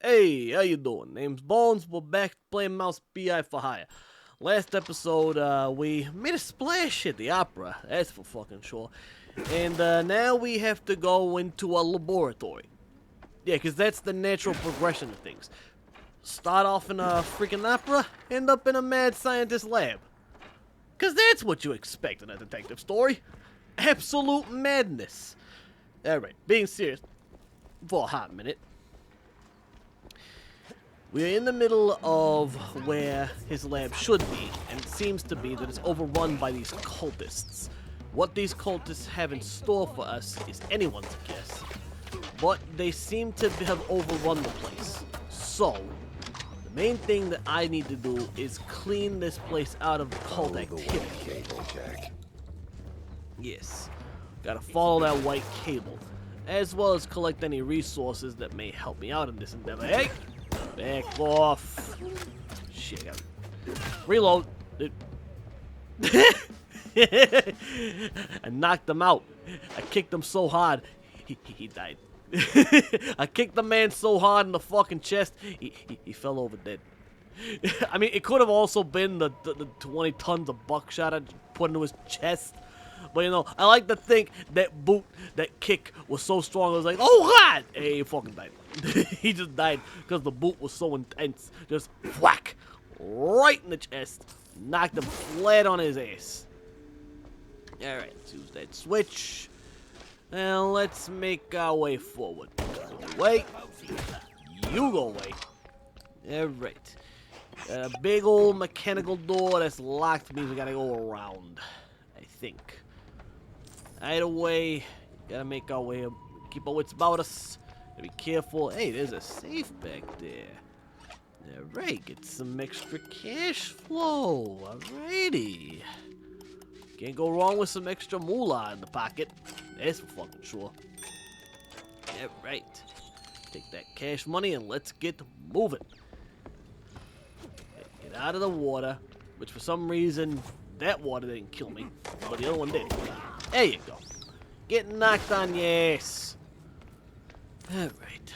Hey, how you doing? Name's Bones. We're back playing Mouse BI for Hire. Last episode, we made a splash at the opera. That's for fucking sure. And now we have to go into a laboratory. Yeah, because that's the natural progression of things. Start off in a freaking opera, end up in a mad scientist lab. Because that's what you expect in a detective story. Absolute madness. Alright, being serious for a hot minute. We're in the middle of where his lab should be, and it seems to be that it's overrun by these cultists. What these cultists have in store for us is anyone's guess, but they seem to have overrun the place. So, the main thing that I need to do is clean this place out of cult activity. Yes, gotta follow that white cable, as well as collect any resources that may help me out in this endeavor. Hey! Back off. Shit, I gotta reload. I knocked him out. I kicked him so hard, he died. I kicked the man so hard in the fucking chest, he fell over dead. I mean, it could have also been the 20 tons of buckshot I put into his chest. But you know, I like to think that boot, that kick was so strong, I was like, oh god! Hey, he fucking died. He just died because the boot was so intense. Just whack! Right in the chest. Knocked him flat on his ass. Alright, let's use that switch. And let's make our way forward. Wait. You go away. Alright. A big old mechanical door that's locked means we gotta go around. I think. Either way, gotta make our way, keep our wits about us. Gotta be careful. Hey, there's a safe back there. Alright, get some extra cash flow. Alrighty. Can't go wrong with some extra moolah in the pocket. That's for fucking sure. Alright. Take that cash money and let's get moving. Get out of the water, which for some reason, that water didn't kill me, but the other one did. There you go. Get knocked on your ass. Alright.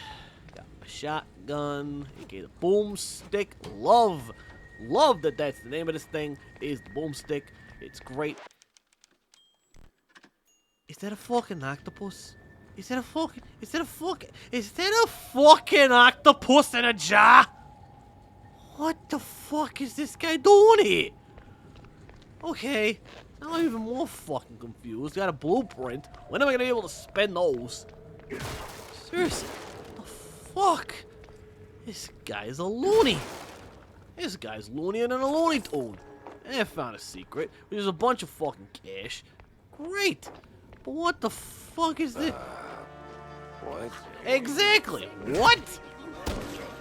Got my shotgun. Okay, the boomstick. Love that that's the name of this thing, is the boomstick. It's great. Is that a fucking octopus? Is that a fucking octopus in a jar? What the fuck is this guy doing here? Okay. Now I'm even more fucking confused. Got a blueprint. When am I gonna be able to spend those? Seriously, what the fuck? This guy's a loony. This guy's loonier than a Looney Tune. And I found a secret, which is a bunch of fucking cash. Great. But what the fuck is this? What? Exactly. What?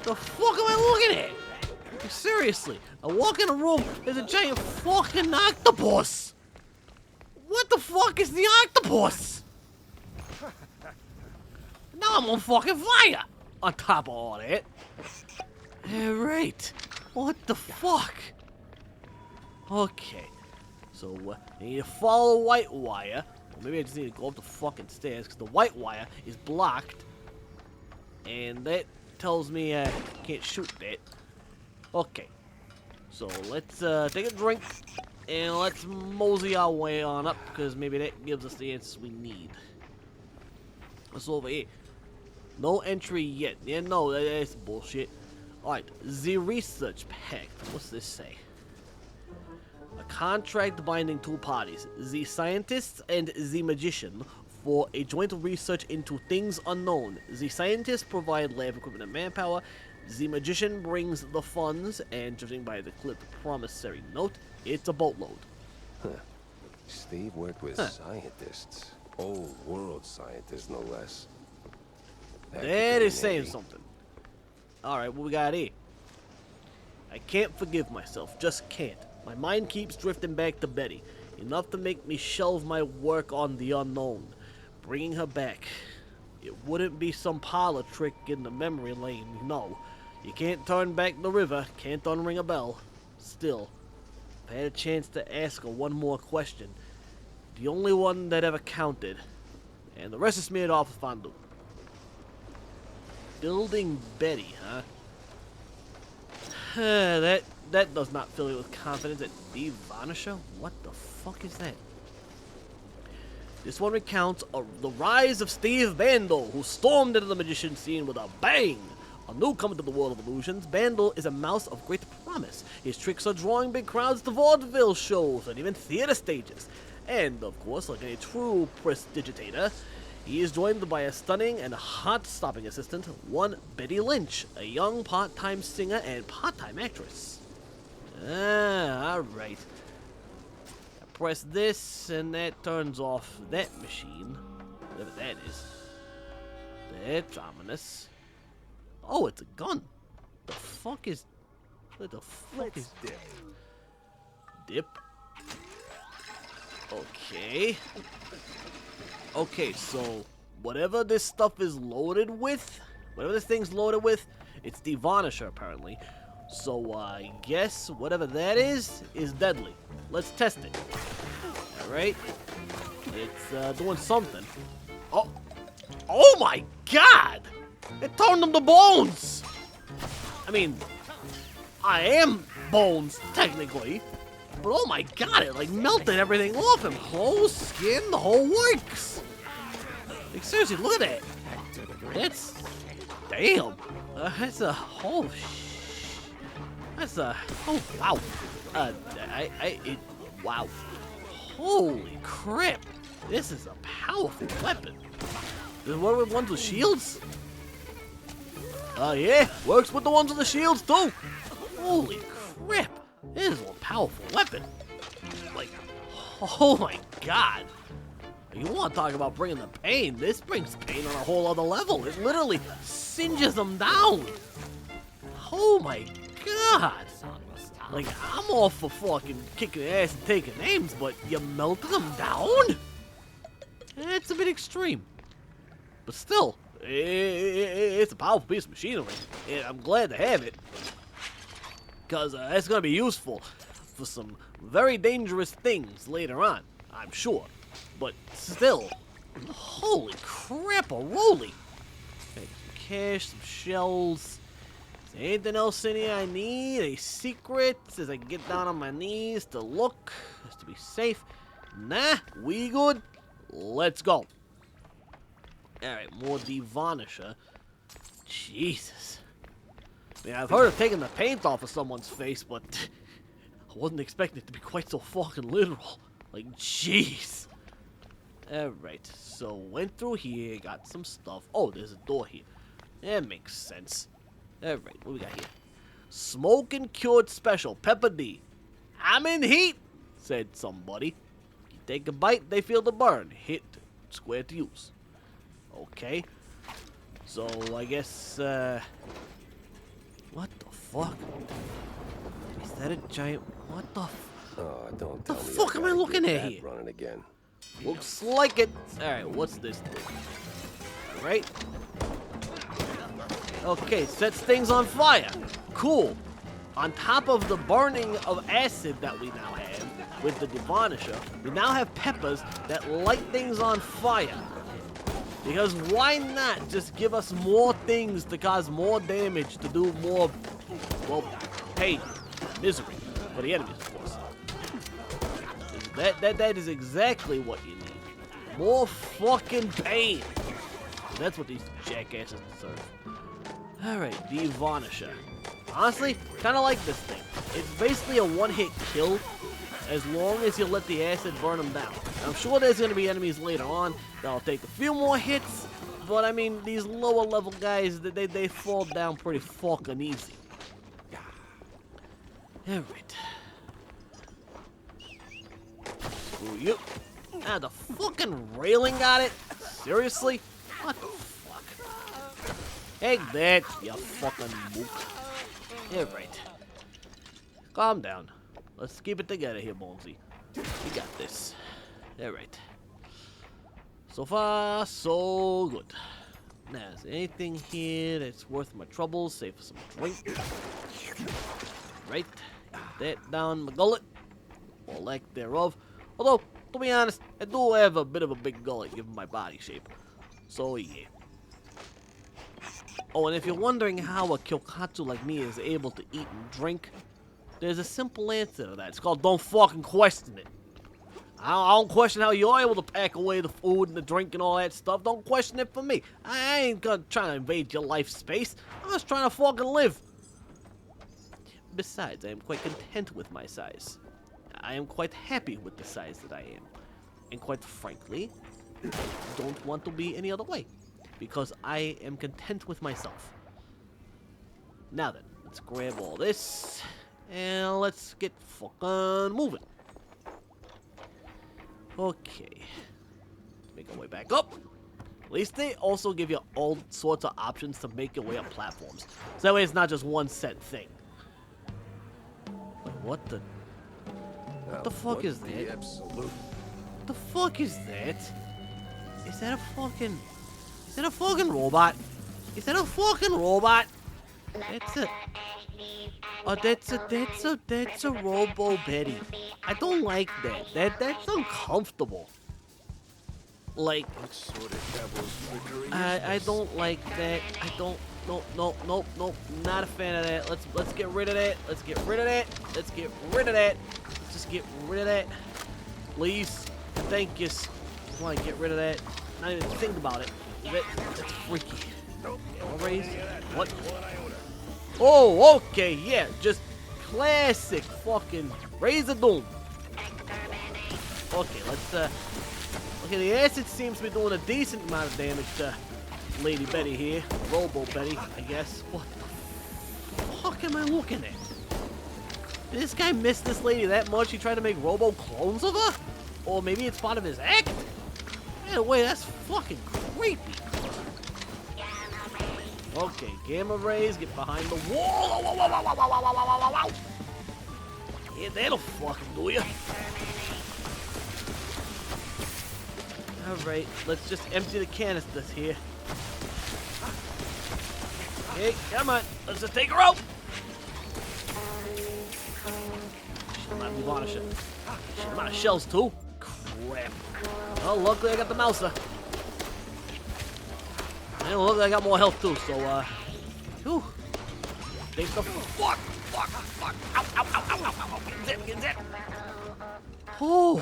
The fuck am I looking at? Seriously, I walk in a room, there's a giant fucking octopus. What the fuck is the octopus? Now I'm on fucking fire. On top of all that. Alright. What the fuck? Okay. So, I need to follow white wire. Or maybe I just need to go up the fucking stairs, because the white wire is blocked. And that tells me I can't shoot that. Okay. So, let's take a drink. And let's mosey our way on up, because maybe that gives us the answers we need. What's over here? No entry yet. Yeah, no, that's bullshit. Alright, the research pact. What's this say? A contract binding two parties, the scientists and the magician, for a joint research into things unknown. The scientists provide lab equipment and manpower. The magician brings the funds, and judging by the clipped promissory note, it's a boatload. Huh. Steve worked with scientists. Old world scientists, no less. That is saying something. Alright, what we got here? I can't forgive myself, just can't. My mind keeps drifting back to Betty, enough to make me shelve my work on the unknown. Bringing her back. It wouldn't be some parlor trick in the memory lane, no. You can't turn back the river, can't unring a bell. Still, if I had a chance to ask her one more question, the only one that ever counted, and the rest is smeared off with fondue. Building Betty, huh? That does not fill me with confidence. At Steve Vanisher? What the fuck is that? This one recounts the rise of Steve Bandle, who stormed into the magician scene with a bang. A newcomer to the world of illusions, Bandle is a mouse of great promise. His tricks are drawing big crowds to vaudeville shows and even theater stages. And, of course, like a true prestidigitator, he is joined by a stunning and heart-stopping assistant, one Betty Lynch, a young part-time singer and part-time actress. Alright. Press this, and that turns off that machine. Whatever that is. That's ominous. Oh, it's a gun. The fuck is... What the fuck is... Dip. Dip? Okay. Okay, so... Whatever this stuff is loaded with... Whatever this thing's loaded with... It's the Vanisher, apparently. So, I guess whatever that is deadly. Let's test it. Alright. It's, doing something. Oh! Oh my god! It turned them to bones! I mean, I am bones, technically. But oh my god, it like melted everything off him. Clothes, skin, the whole works. Like seriously, look at that. That's... Damn. That's a... Oh, that's a... Oh, wow. Wow. Holy crap. This is a powerful weapon. This is one with ones with shields? Yeah, works with the ones with the shields too. Holy crap, this is a powerful weapon. Like, oh my god. You want to talk about bringing the pain? This brings pain on a whole other level. It literally singes them down. Oh my god. Like, I'm all for fucking kicking ass and taking names, but you melted them down? It's a bit extreme. But still, it's a powerful piece of machinery, and I'm glad to have it. Because it's going to be useful for some very dangerous things later on, I'm sure. But still, holy crap-a-roly. Some cash, some shells. Is there anything else in here I need? A secret as I get down on my knees to look, just to be safe. Nah, we good. Let's go. Alright, more Vanisher. Jesus. I mean, I've heard of taking the paint off of someone's face, but I wasn't expecting it to be quite so fucking literal. Like, jeez. Alright, so went through here, got some stuff. Oh, there's a door here. That makes sense. Alright, what we got here? Smoking cured special, Pepper D. I'm in heat, said somebody. You take a bite, they feel the burn. Hit square to use. Okay. So, I guess, what the fuck? Is that a giant... What the Oh, don't the tell me fuck am I looking at here? running again. Looks like it. Alright, what's this thing? Alright. Okay, sets things on fire. Cool. On top of the burning of acid that we now have with the Vanisher, we now have peppers that light things on fire. Because why not just give us more things to cause more damage, to do more, well, pain, misery for the enemies, of course. That is exactly what you need. More fucking pain. That's what these jackasses deserve. Alright, the Vanisher. Honestly, kind of like this thing. It's basically a one-hit kill as long as you let the acid burn them down. I'm sure there's going to be enemies later on that'll take a few more hits, but I mean, these lower level guys, they fall down pretty fucking easy. Alright. Screw you. Ah, the fucking railing got it? Seriously? What the fuck? Take that, you fucking mook. Alright. Calm down. Let's keep it together here, Bonesy. We got this. Alright. So far, so good. Now, is there anything here that's worth my trouble? Save for some drink. Right. That down my gullet. Or lack thereof. Although, to be honest, I do have a bit of a big gullet given my body shape. So, yeah. Oh, and if you're wondering how a Kyokatsu like me is able to eat and drink, there's a simple answer to that. It's called don't fucking question it. I don't question how you're able to pack away the food and the drink and all that stuff. Don't question it for me. I ain't gonna try to invade your life space. I'm just trying to fucking live. Besides, I am quite content with my size. I am quite happy with the size that I am. And quite frankly, don't want to be any other way. Because I am content with myself. Now then, let's grab all this. And let's get fucking moving. Okay. Make our way back up. At least they also give you all sorts of options to make your way up platforms. So that way it's not just one set thing. Wait, what the... What the fuck is that? Absolute. What the fuck is that? Is that a fucking... Is that a fucking robot? Is that a fucking robot? That's a... Oh, that's a Robo Betty. I don't like that. That's uncomfortable. Like, What sort of devil's trickery is I this? don't like that. I don't. Nope. Not a fan of that. Let's get rid of that. Let's get rid of that. Let's get rid of that. Let's just get rid of that. Please. Thank you. Just want to get rid of that. Not even think about it. That's freaky. Raise. What? Oh, okay, yeah, just classic fucking Razor Doom. Okay, let's okay, the acid seems to be doing a decent amount of damage to Lady Betty here. Robo Betty, I guess. What the fuck am I looking at? Did this guy miss this lady that much he tried to make Robo clones of her? Or maybe it's part of his act? Either way, that's fucking creepy. Okay, gamma rays, get behind the wall. Yeah, that'll fucking do ya. Alright, let's just empty the canisters here. Okay, come on, let's just take her out. She might be on a shell. She might have shells too. Crap. Well, luckily I got the mouser. And look, I got more health too, so, whew. Take the fuck. Ow. Get zip. Oh,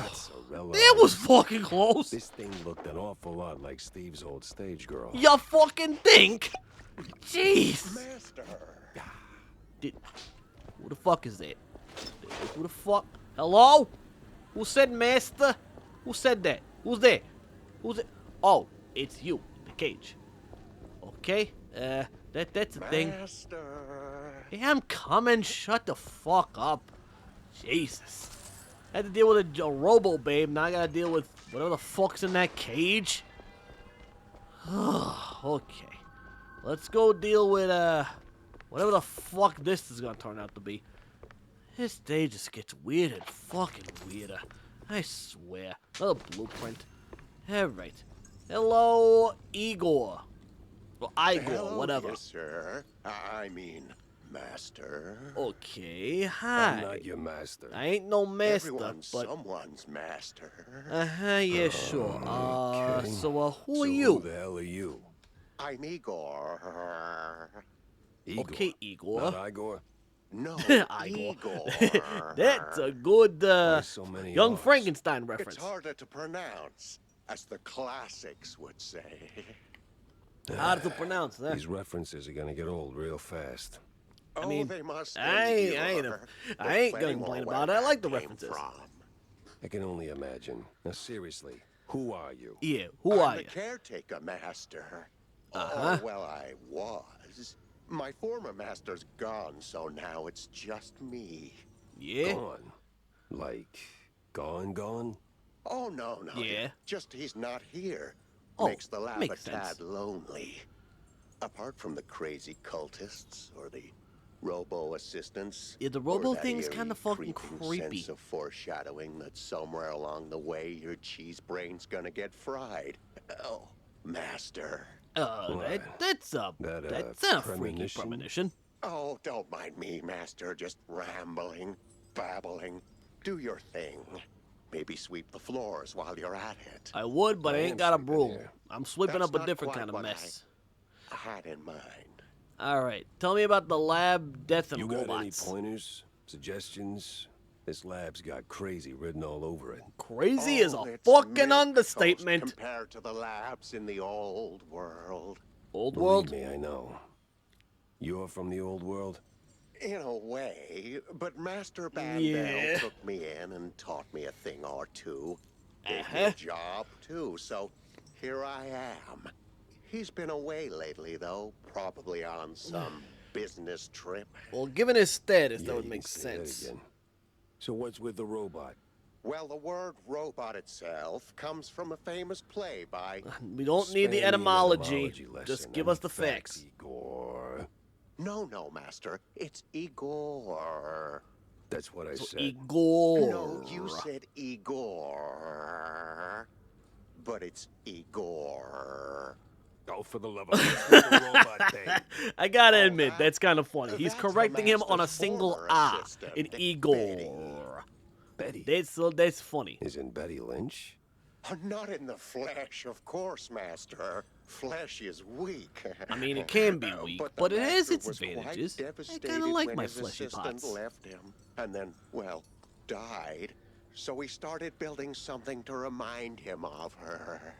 that was fucking close. This thing looked an awful lot like Steve's old stage girl. You fucking think? Jeez. Master. Who the fuck is that? Who the fuck? Hello? Who said master? Who said that? Who's there? Who's it? Oh, it's you, the cage. Okay, that's the thing. Master. Yeah, I'm coming. Shut the fuck up. Jesus. I had to deal with a Robo Babe. Now I gotta deal with whatever the fuck's in that cage. Okay. Let's go deal with, whatever the fuck this is gonna turn out to be. This day just gets weirder and fucking weirder. I swear. Another blueprint. Alright. Hello, Igor. Well, Igor, Hello, whatever. yes, sir. I mean, master. Okay, hi. I'm not your master. I ain't no master, Everyone's but... someone's master. Yeah, sure. Okay. So, who So are you? Who the hell are you? I'm Igor. Igor. Okay, Igor. Not Igor. No, Igor. Igor. That's a good, Why so many Young R's? Frankenstein reference. It's harder to pronounce, as the classics would say. Hard to pronounce that. These references are gonna get old real fast. Oh, mean, they must I ain't endure. gonna There's complain plenty more about it. where I like the that came references. from. I can only imagine. Now seriously, who are you? Yeah, who I'm are the you? caretaker master. Uh-huh. Oh, well, I was. My former master's gone, so now it's just me. Yeah? Gone. Like, gone? Oh, no. Yeah. Just he's not here. Oh, Makes the lab makes a tad sense. lonely. Apart from the crazy cultists or the robo assistants. Yeah, the or robo that thing's eerie, kinda fucking creeping creepy. Sense of foreshadowing that somewhere along the way your cheese brain's gonna get fried. Oh, master. What? That's a freaky premonition? premonition. Oh, don't mind me, master. Just rambling, babbling. Do your thing. Maybe sweep the floors while you're at it. I would, but I I ain't am got a sleeping broom. here. I'm sweeping That's up a not different quite kind of what mess. I had in mind. All right. Tell me about the lab death and You got any robots. pointers, suggestions? This lab's got crazy written all over it. Crazy is a It's fucking milquetoast understatement. compared to the labs in the old world. Old Believe world? me, I know. You're from the old world? In a way, but Master Bandel Yeah. took me in and taught me a thing or two. Gave me a job, too, so here I am. He's been away lately, though, probably on some business trip. Well, given his status, that Yeah, would you make can say that sense. again. So what's with the robot? Well, the word robot itself comes from a famous play by... We don't need the Spare me an etymology. lesson Just give and us the facts. Igor. No, Master. It's Igor. That's what I said. Igor. No, you said Igor. But it's Igor. Oh, for the love of what's with the robot thing? I gotta Oh, admit, that's kind of funny. He's that's the correcting him on a master's single former R assistant, in Betty. Igor. Betty. That's funny. Isn't Betty Lynch? Not in the flesh, of course, Master. Flesh is weak. I mean, it can be weak, the but it has Master its was quite advantages. I devastated kind of like when my his fleshy assistant parts. left him, and then, well, died. So he started building something to remind him of her.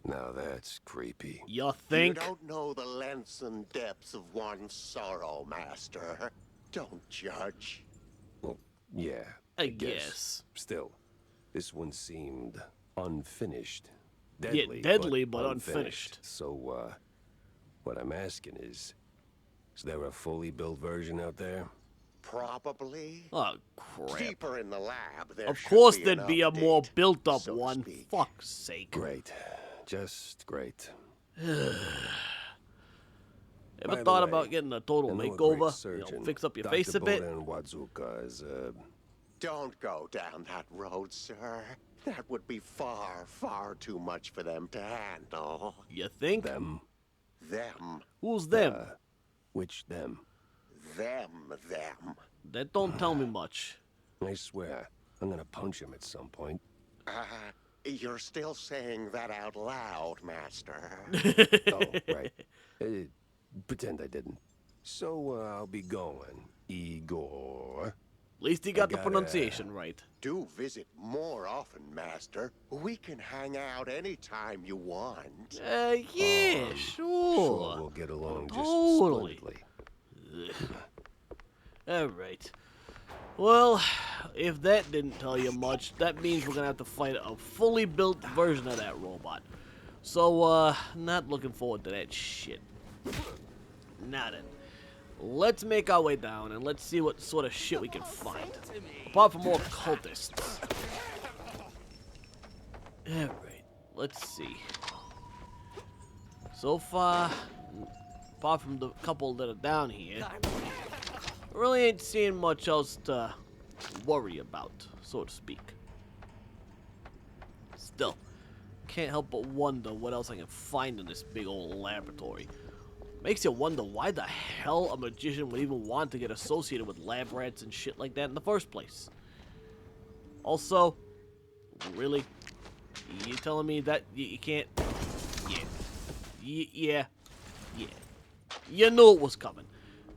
Now that's creepy. You think? You don't know the lengths and depths of one's sorrow, Master. Don't judge. Well, yeah. I guess. Still, this one seemed unfinished. Yeah, deadly, but unfinished. So, what I'm asking is there a fully built version out there? Probably. Oh, crap. Deeper in the lab, there Of should course be there'd an be a more update, built-up so to one. speak. Fuck's sake. Great. Just great. Ever By the thought way, about getting a total I know a great makeover? You know, surgeon, fix up your Dr. face a bit? Bodan Wadzuka is, Don't go down that road, sir. That would be far, far too much for them to handle. You think? them. Them. Who's them? Which them? Them. That don't tell me much. I swear, I'm gonna punch him at some point. You're still saying that out loud, Master. Oh, right. Pretend I didn't. So, I'll be going, Igor. At least he got the gotta- pronunciation right. Do visit more often, Master. We can hang out anytime you want. Yeah, Sure, sure. we'll get along just Totally. splendidly. Alright. Well, if that didn't tell you much, that means we're gonna have to fight a fully built version of that robot. So, not looking forward to that shit. Now then, let's make our way down and let's see what sort of shit we can find. Apart from more cultists. Alright, let's see. So far, apart from the couple that are down here, really ain't seeing much else to worry about, so to speak. Still, can't help but wonder what else I can find in this big old laboratory. Makes you wonder why the hell a magician would even want to get associated with lab rats and shit like that in the first place. Also, really? You telling me that you can't? Yeah. You knew it was coming.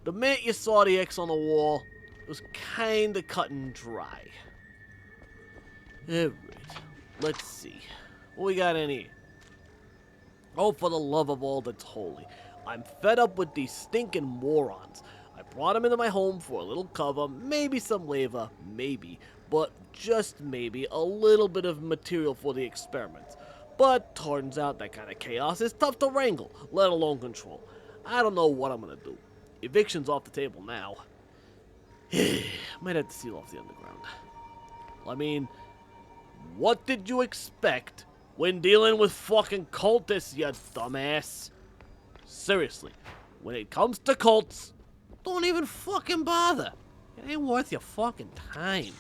The minute you saw the X on the wall, it was kinda cut and dry. Alright, let's see. What we got in here? Oh, for the love of all that's holy. I'm fed up with these stinking morons. I brought them into my home for a little cover, maybe some labor, maybe, but just maybe a little bit of material for the experiments. But turns out that kind of chaos is tough to wrangle, let alone control. I don't know what I'm gonna do. Eviction's off the table now. Might have to seal off the underground. I mean, what did you expect when dealing with fucking cultists, you dumbass? Seriously, when it comes to cults, don't even fucking bother. It ain't worth your fucking time.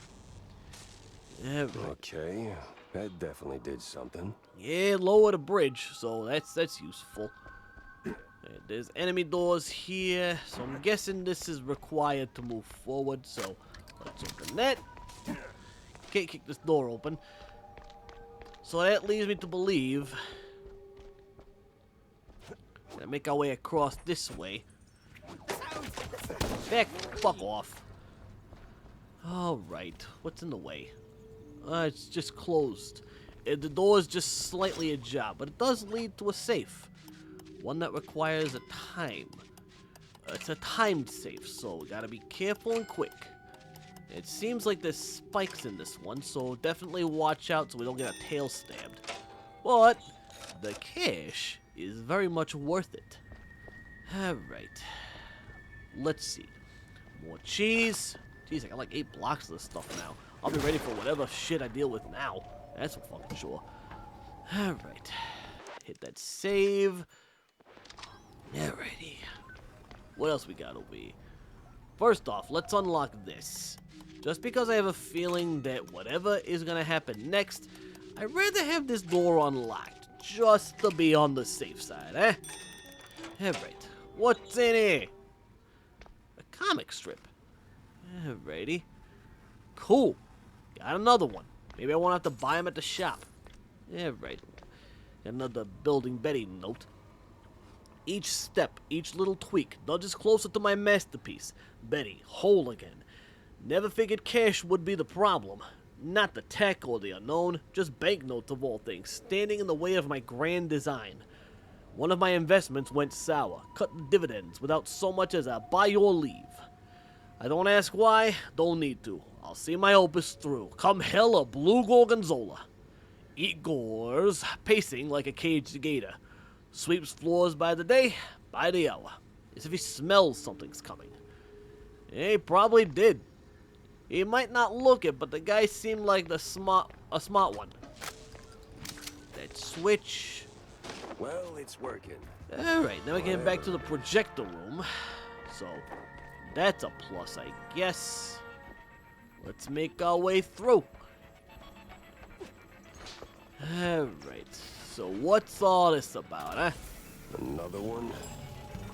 Yeah, Okay, that definitely did something. yeah, lower the bridge, so that's useful. There's enemy doors here, so I'm guessing this is required to move forward, so let's open that. Can't kick this door open. So that leads me to believe that make our way across this way. Fuck off. Alright, what's in the way? It's just closed. The door is just slightly ajar, but it does lead to a safe. One that requires a time. It's a timed safe, so we gotta be careful and quick. It seems like there's spikes in this one, so definitely watch out so we don't get our tail stabbed. But the cash is very much worth it. Alright. Let's see. More cheese. Jeez, I got like 8 blocks of this stuff now. I'll be ready for whatever shit I deal with now. That's for fucking sure. Alright. Hit that save. Alrighty. What else we got over here? First off, let's unlock this. Just because I have a feeling that whatever is gonna happen next, I'd rather have this door unlocked. Just to be on the safe side, eh? Alright. What's in here? A comic strip. Alrighty. Cool. Got another one. Maybe I won't have to buy them at the shop. Alright. Got another Building Betty note. Each step, each little tweak, nudges closer to my masterpiece. Betty, whole again. Never figured cash would be the problem. Not the tech or the unknown, just banknotes of all things, standing in the way of my grand design. One of my investments went sour, cut the dividends without so much as a by your leave. I don't ask why, don't need to. I'll see my opus through, come hell or blue gorgonzola. Igor's pacing like a caged gator. Sweeps floors by the day, by the hour. As if he smells something's coming. He probably did. He might not look it, but the guy seemed like a smart one. That switch. Well, it's working. Alright, now we're getting back to the projector room. So, that's a plus, I guess. Let's make our way through. Alright, so what's all this about, huh? Another one?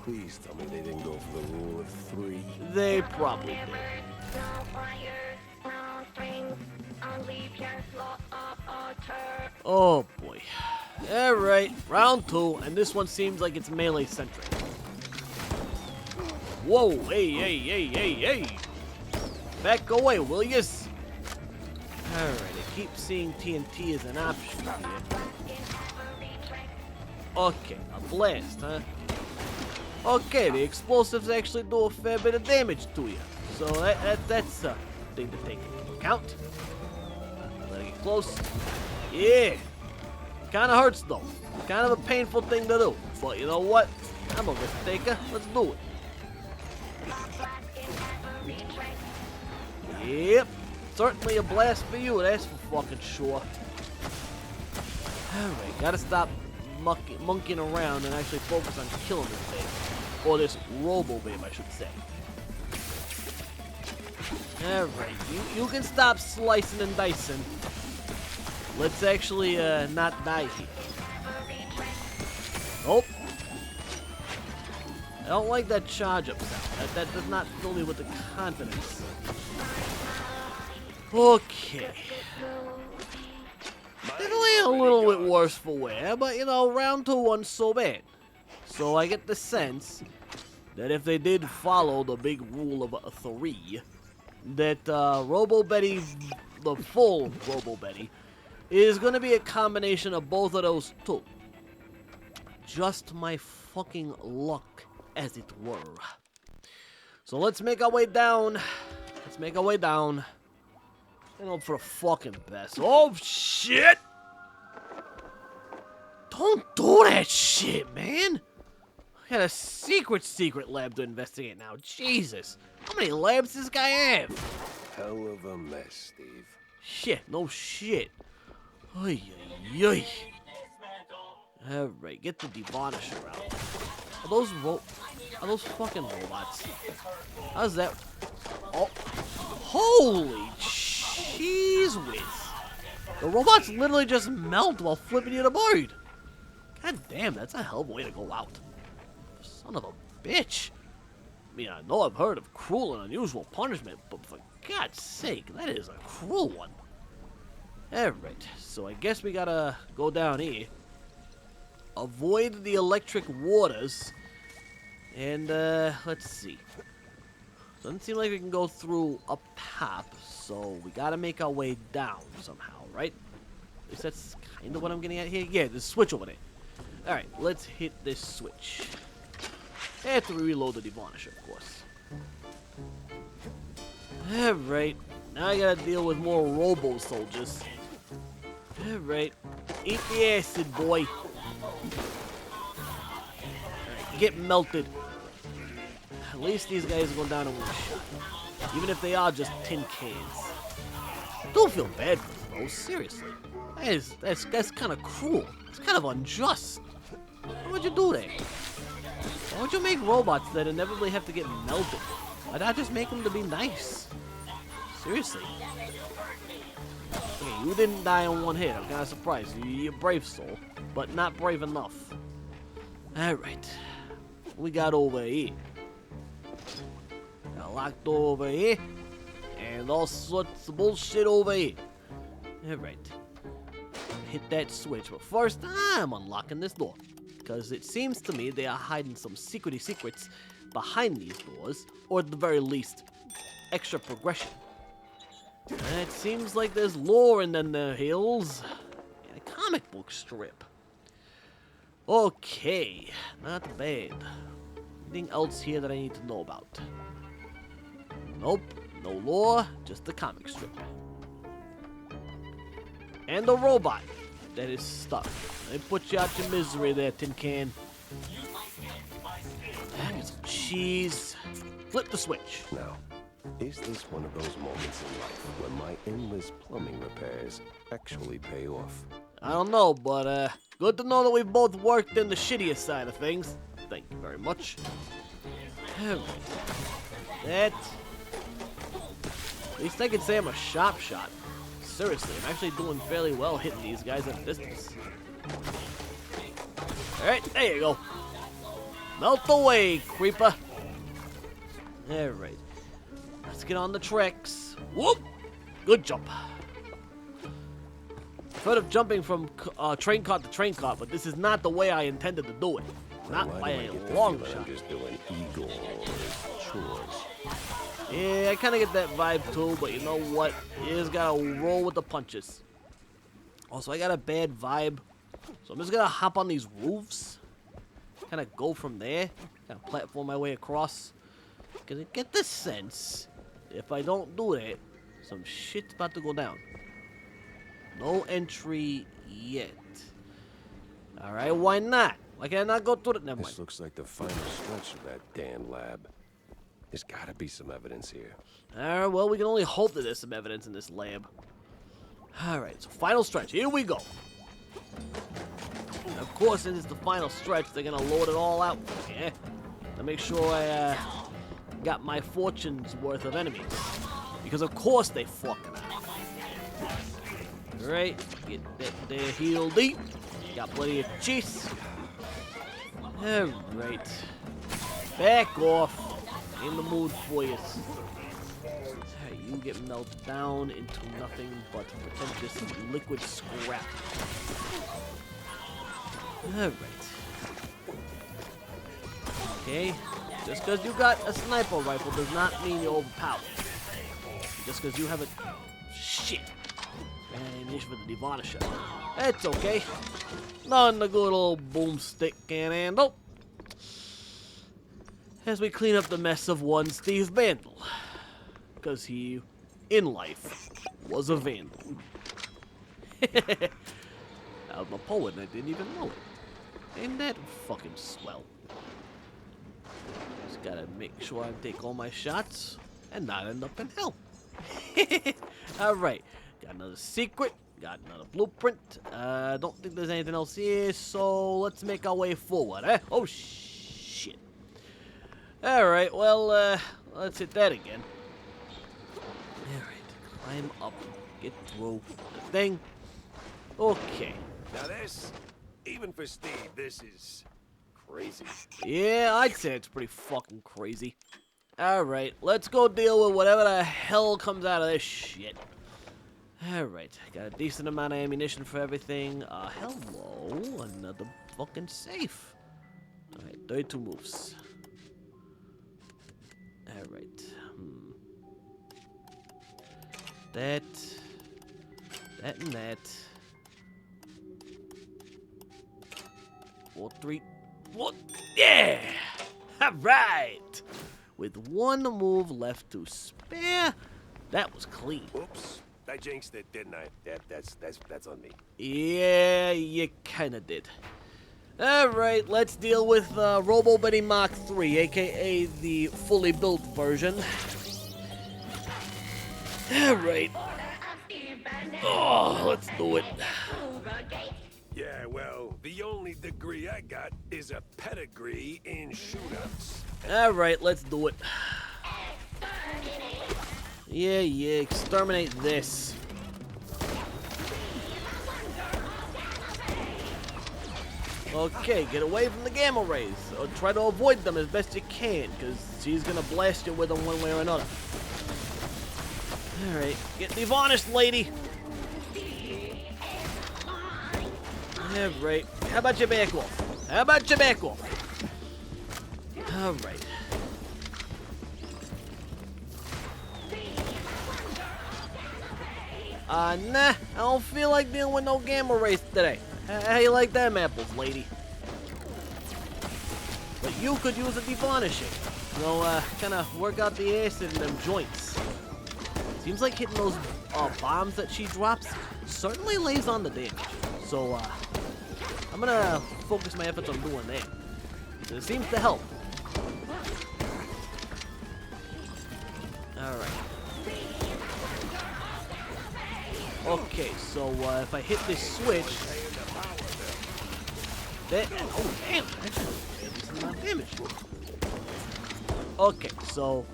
Please tell me they didn't go for the rule of 3. They probably did. Oh boy. Alright, round 2, and this one seems like it's melee centric. Whoa, hey. Back away, will yas? Alright, I keep seeing TNT as an option here. Okay, a blast, huh? Okay, the explosives actually do a fair bit of damage to you. So that's a thing to take into account. Let it get close. Yeah. Kinda hurts though. Kind of a painful thing to do. But you know what? I'm a risk taker. Let's do it. Yep. Certainly a blast for you, that's for fucking sure. Alright, gotta stop monkeying around and actually focus on killing this thing. Or this robo-babe, I should say. Alright, you can stop slicing and dicing. Let's actually not die here. Nope. I don't like that charge up sound. That does not fill me with the confidence. Okay. Definitely a little bit worse for wear, but you know, round 2 wasn't so bad. So I get the sense that if they did follow the big rule of 3, that Robo Betty, the full Robo Betty, is going to be a combination of both of those 2. Just my fucking luck, as it were. So let's make our way down. And hope for the fucking best. Oh, shit! Don't do that shit, man! I got a secret lab to investigate now. Jesus. How many labs does this guy have? Hell of a mess, Steve. Shit, no shit. Oy, oy, oy. Alright, get the devarnisher out. Are those fucking robots? How's that? Oh, holy cheese whiz. The robots literally just melt while flipping you the bird. God damn, that's a hell of a way to go out. Son of a bitch. I mean, I know I've heard of cruel and unusual punishment, but for God's sake, that is a cruel one. Alright, so I guess we gotta go down here. Avoid the electric waters. And, let's see. Doesn't seem like we can go through up top, so we gotta make our way down somehow, right? At least that's kind of what I'm getting at here. Yeah, there's a switch over there. Alright, let's hit this switch. After we reload the Devanisher, of course. Alright, now I gotta deal with more robo-soldiers. Alright, eat the acid, boy. Alright, get melted. At least these guys are going down in one shot. Even if they are just tin cans. Don't feel bad for them, though, seriously. That's kind of cruel. It's kind of unjust. Why would you do that? Why would you make robots that inevitably have to get melted? Why not just make them to be nice? Seriously. Okay, you didn't die on one hit. I'm kind of surprised. You're brave soul, but not brave enough. Alright. What we got over here? Got a locked door over here. And all sorts of bullshit over here. Alright. Hit that switch, but first I'm unlocking this door. Because it seems to me they are hiding some secrety secrets behind these doors, or at the very least, extra progression. And it seems like there's lore in the hills, and a comic book strip. Okay, not bad. Anything else here that I need to know about? Nope, no lore, just the comic strip. And a robot that is stuck. They put you out your misery there, tin can. And some cheese. Flip the switch. Now, is this one of those moments in life when my endless plumbing repairs actually pay off? I don't know, but good to know that we've both worked in the shittiest side of things. Thank you very much. Alright. That. At least I can say I'm a sharp shot. Seriously, I'm actually doing fairly well hitting these guys at a distance. Alright, there you go. Melt away, creeper. Alright. Let's get on the tracks. Whoop! Good jump. I've heard of jumping from train cart to train cart, but this is not the way I intended to do it. Not by a long shot. I'm just doing eagle chores. Yeah, I kind of get that vibe too, but you know what? You just gotta roll with the punches. Also, I got a bad vibe, so I'm just gonna hop on these roofs. Kind of go from there. Kind of platform my way across. Because I get the sense, if I don't do that, some shit's about to go down. No entry yet. Alright, why not? Why can't I not go through it? Never mind. This looks like the final stretch of that damn lab. There's gotta be some evidence here. Alright, well, we can only hope that there's some evidence in this lab. Alright, so final stretch. Here we go. And of course, since it's the final stretch, they're gonna load it all out. Yeah. To make sure I got my fortune's worth of enemies. Because of course they fucking are. Alright, get that there heal deep. Got plenty of cheese. Alright. Back off. In the mood for you. Hey, you get melted down into nothing but pretentious liquid scrap. Alright. Okay. Just because you got a sniper rifle does not mean you're overpowered. Just because you have a shit ammunition for the Devanisher. That's okay. Nothing the good old boomstick can handle. As we clean up the mess of one Steve Vandal. Because he, in life, was a vandal. I'm a poet and I didn't even know it. Ain't that fucking swell? Just gotta make sure I take all my shots and not end up in hell. Alright, got another secret, got another blueprint. Don't think there's anything else here, so let's make our way forward, eh? Oh, shit. Alright, well, let's hit that again. Alright, climb up, get through the thing. Okay. Now this, even for Steve, this is crazy. Yeah, I'd say it's pretty fucking crazy. Alright, let's go deal with whatever the hell comes out of this shit. Alright, got a decent amount of ammunition for everything. Hello, another fucking safe. Alright, 32 moves. Alright. That and that. 4, 3. What? Yeah! Alright! With one move left to spare, that was clean. Oops. I jinxed it, didn't I? That's on me. Yeah, you kinda did. Alright, let's deal with Robo Betty Mark 3, aka the fully built version. Alright. Oh, let's do it. Yeah, well, the only degree I got is a pedigree in shootouts. Alright, let's do it. Yeah, exterminate this. Okay, get away from the gamma rays, or try to avoid them as best you can, because she's gonna blast you with them one way or another. Alright, get devarnished, lady. Alright, how about you back off? How about you back off? Alright. Nah, I don't feel like dealing with no gamma rays today. How you like them apples, lady? But you could use a devarnishing. You know, kinda work out the acid in them joints. Seems like hitting those bombs that she drops certainly lays on the damage. So, I'm gonna focus my efforts on doing that. It seems to help. Alright. Okay, so if I hit this switch, that, oh damn, that's a lot of damage. Okay, so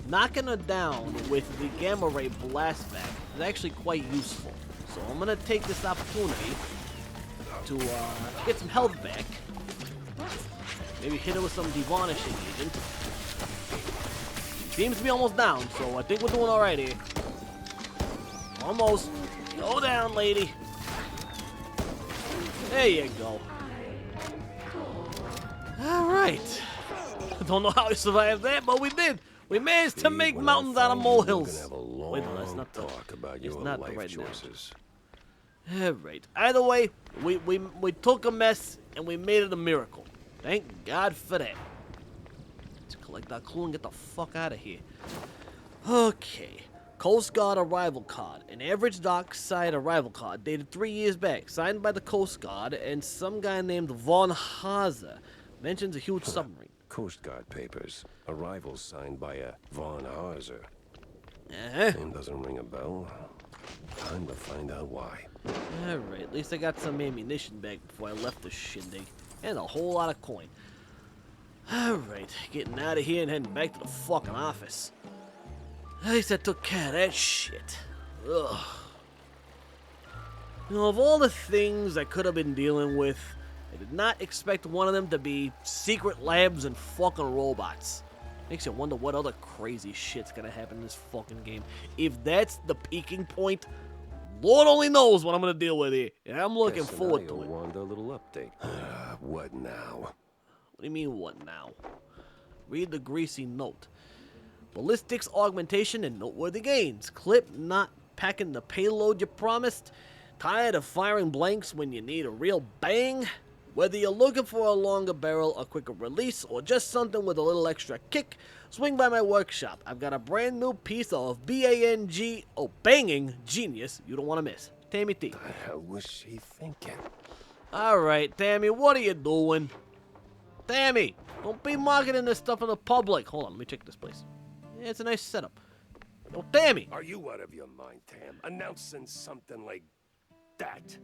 knocking her down with the gamma ray blast back is actually quite useful. So I'm gonna take this opportunity to get some health back. Maybe hit her with some devarnishing agent. She seems to be almost down, so I think we're doing all right here. Almost. Go down, lady. There you go. Alright. I don't know how we survived that, but we did. We managed to make mountains out of molehills. Wait, no, that's not the talk about it's your not the life right choices. Alright. Either way, we took a mess and we made it a miracle. Thank God for that. Let's collect our clue and get the fuck out of here. Okay. Coast Guard arrival card. An average dockside arrival card dated 3 years back. Signed by the Coast Guard and some guy named Von Hazer. Mentions a huge submarine. Coast Guard papers. Arrivals signed by a Von Hazer. Uh-huh. Name doesn't ring a bell. Time to find out why. Alright, at least I got some ammunition back before I left the shindig. And a whole lot of coin. Alright, getting out of here and heading back to the fucking office. At least I took care of that shit. Ugh. You know, of all the things I could have been dealing with, I did not expect one of them to be secret labs and fucking robots. Makes you wonder what other crazy shit's gonna happen in this fucking game. If that's the peaking point, Lord only knows what I'm gonna deal with here. And I'm looking forward to it. Want a little update. What now? What do you mean, what now? Read the greasy note. Ballistics augmentation and noteworthy gains. Clip not packing the payload you promised. Tired of firing blanks when you need a real bang? Whether you're looking for a longer barrel, a quicker release, or just something with a little extra kick, swing by my workshop. I've got a brand new piece of banging genius you don't want to miss. Tammy T. What the hell was she thinking? Alright, Tammy, what are you doing? Tammy, don't be marketing this stuff in the public. Hold on, let me check this place. Yeah, it's a nice setup. Oh, Tammy! Are you out of your mind, Tam? Announcing something like that?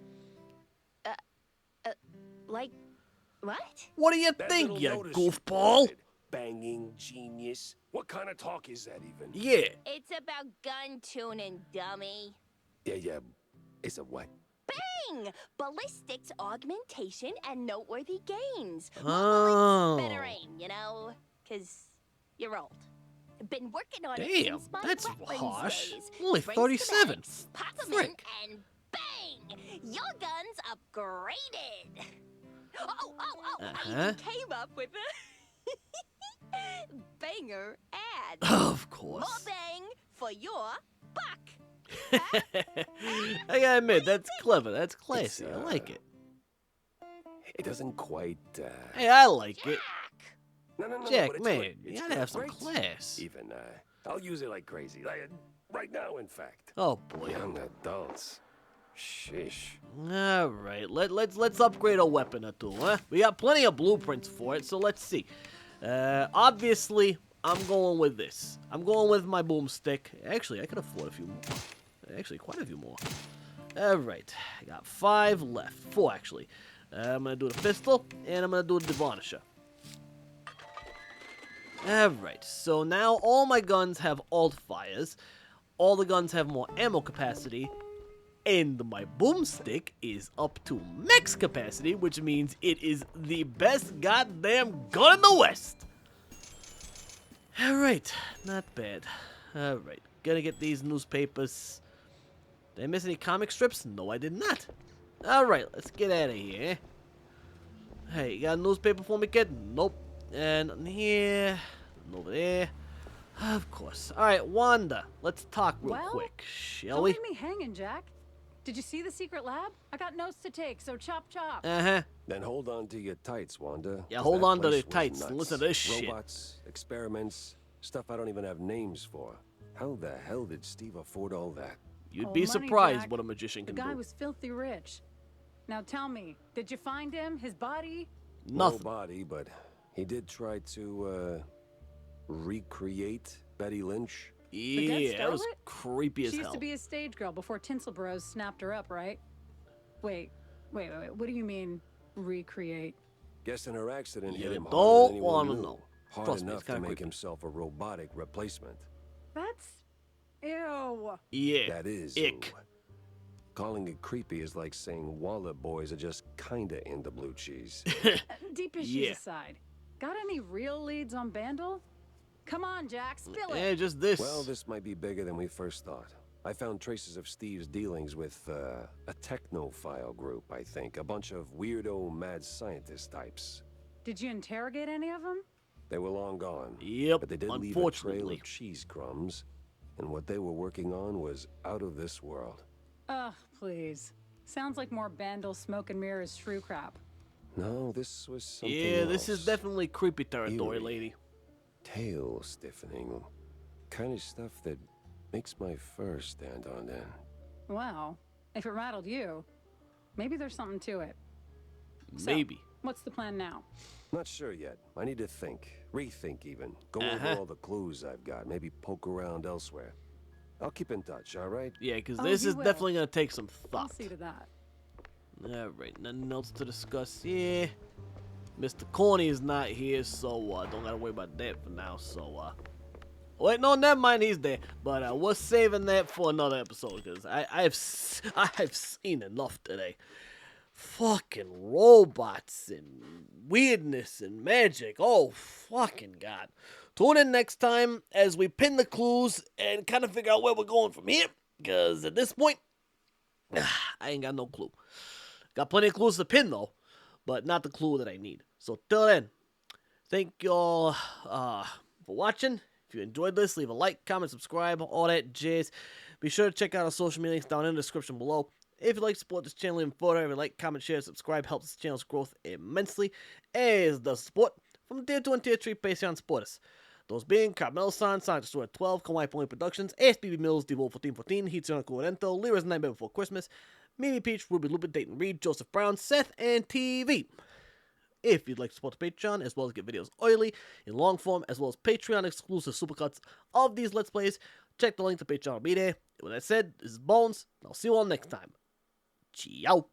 Like, what? What do you That think, little you notice goofball? printed. Banging genius. What kind of talk is that even? Yeah. It's about gun tuning, dummy. Yeah. It's a what? Bang! Ballistics augmentation and noteworthy gains. Oh. Better aim, you know? Because you're old. Been working on it Damn, since my that's weapons harsh. days. Only Raise 37. the bags, pop 'em in, Frick. and bang! Your gun's upgraded. Oh! I even came up with a Banger ad. Of More course. bang for your buck. I gotta admit, that's clever. That's classy. It's, I like it. It doesn't quite, Hey, I like it. No, Jack, but it's man, good. you It's gotta good. have some Great. class. Even, I'll use it like crazy. Right now, in fact. Oh boy. Young adults. Sheesh. All right, let's upgrade a weapon or two, huh? We got plenty of blueprints for it, so let's see. Obviously, I'm going with this. I'm going with my boomstick. Actually, I could afford a few more. Actually, quite a few more. All right, I got 5 left. 4 actually. I'm gonna do the pistol, and I'm gonna do the Devonisher. Alright, so now all my guns have alt fires, all the guns have more ammo capacity, and my boomstick is up to max capacity, which means it is the best goddamn gun in the West! Alright, not bad. Alright, gonna get these newspapers. Did I miss any comic strips? No, I did not. Alright, let's get out of here. Hey, you got a newspaper for me, kid? Nope. And here, and over there. Of course. Alright, Wanda, let's talk real quick, shall Don't we? leave me hanging, Jack. Did you see the secret lab? I got notes to take, so chop chop. Uh-huh. Then hold on to your tights, Wanda. Yeah, 'cause hold that on to place the was tights. nuts. Listen to this shit. Robots, experiments, stuff I don't even have names for. How the hell did Steve afford all that? You'd Oh, be money, surprised Jack. what a magician The can guy do. was filthy rich. Now tell me, did you find him? His body? Nothing. No body, but he did try to, recreate Betty Lynch. Yeah, that was starlet? creepy as She used hell. to be a stage girl before Tinsel Bros snapped her up, right? Wait. What do you mean, recreate? Guess in her accident You hit him don't harder than anyone wanna knew. know. Hard Trust me, it's enough to kinda make creepy. himself a robotic replacement. That's... Ew. Yeah. That is Ick. ooh. Calling it creepy is like saying Waller boys are just kinda into blue cheese. Deep issues Yeah. aside, got any real leads on Bandle? Come on, Jack, spill Yeah, it. just this. Well, this might be bigger than we first thought. I found traces of Steve's dealings with a technophile group, I think. A bunch of weirdo mad scientist types. Did you interrogate any of them? They were long gone. Yep, But they did leave a trail unfortunately. of cheese crumbs, and what they were working on was out of this world. Ugh, please. Sounds like more Bandle smoke and mirrors shrew crap. No, this was something Yeah, this is else. definitely creepy territory, Eerie. lady. Tail stiffening. Kind of stuff that makes my fur stand on end. Well, if it rattled you, maybe there's something to it. So, Maybe. what's the plan now? Not sure yet. I need to think. Rethink even. Go Uh-huh. over all the clues I've got. Maybe poke around elsewhere. I'll keep in touch, alright? Yeah, because Oh, this you is will. definitely going to take some I'll thought. see to that. Alright, nothing else to discuss. Yeah. Mr. Corny is not here, so don't gotta worry about that for now. So, wait, no, never mind, he's there. But we're saving that for another episode, because I've seen enough today. Fucking robots and weirdness and magic. Oh, fucking God. Tune in next time as we pin the clues and kind of figure out where we're going from here. Because at this point, I ain't got no clue. Got plenty of clues to pin, though, but not the clue that I need. So, till then, thank y'all for watching. If you enjoyed this, leave a like, comment, subscribe, all that jazz. Be sure to check out our social media links down in the description below. If you'd like to support this channel even further, every like, comment, share, subscribe helps this channel's growth immensely, as does support from Tier 2 and Tier 3 Patreon supporters. Those being Carmel San, Sonic Destroyer 12, Kawaii Pony Productions, ASBB Mills, Devo 1414, Hitsuno Kurento, Lyra's Nightmare Before Christmas, Mimi Peach, Ruby Lupin, Dayton Reed, Joseph Brown, Seth, and TV. If you'd like to support the Patreon, as well as get videos early, in long form, as well as Patreon exclusive supercuts of these Let's Plays, check the link to Patreon will be there. With that said, this is Bones, and I'll see you all next time. Ciao.